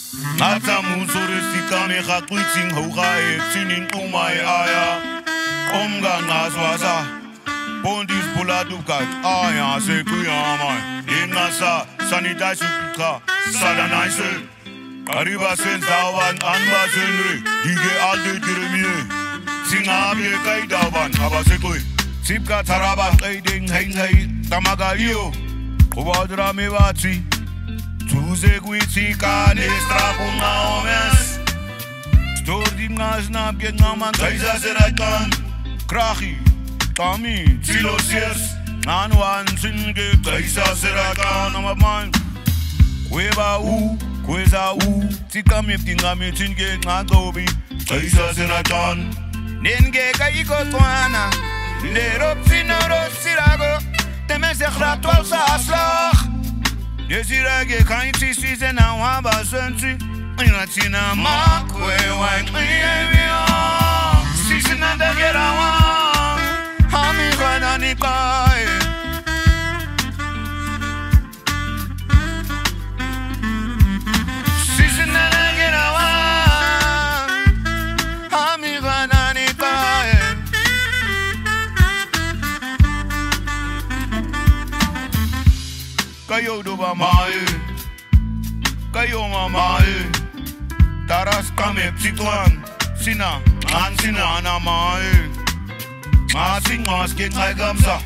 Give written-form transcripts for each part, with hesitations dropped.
Ngata musorisika mekhakwitsing hoga etsining umay aya omga ngazwaza Bondis puladukat aya sekuyama ingasa sanitasuka sadanaise Arriba senzawan anbasenre dige alde diremie Singabe kaidawan abasekoi Sipka taraba kaiding hei tamagayo Kubadra mewati Tuze gwiti kane strapuna omes Stordim nasnap get ngaman kaisa serakan Krachi, Tami, Tilosiers Nanwan singe kaisa serakan Amaman Kweba kweza Tika miptinga mitinge ngagobi Kaisa serakan Nenge kaikotwana Lerop sinaros sirago Temesek ratwal sa aslach Desirage kainti size na waba senti Inatina makwe wang iyevio Sisi na degera wang Hami khana nikai Sisi na degera wang Hami khana nikai Kayo doba mae Kayo mamae Taras kame psituan Sina na mae Ngasing ngasking ay gamsa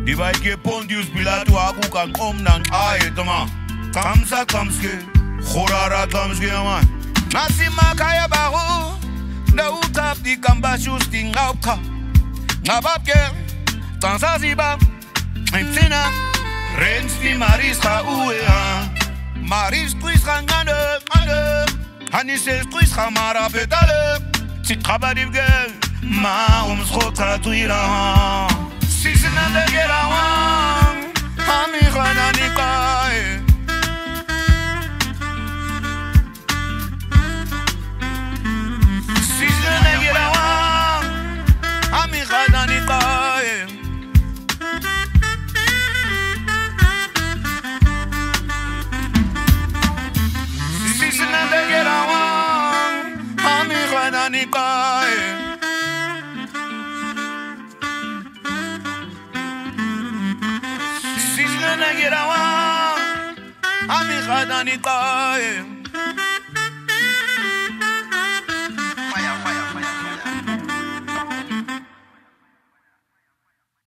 Dibay ke pondius bilatu aku kan omnan ae tama Kamsa kamske Khorara kamske aman Nasima kaya bahu Da utap di kambashus tingau ka Ngabab ke Tansa ziba Ipsina Rens di Maris ga uea Maris kuis ga ngande Hanises kuis ga mara petale Tik kabarib gel Ma schota tuira Sisina de gerawang Hami khana nikai Sisina de gerawang Hami khana nikai Sisina de gerawang Hami khana nikai Sisina de gerawang Hami khana nikai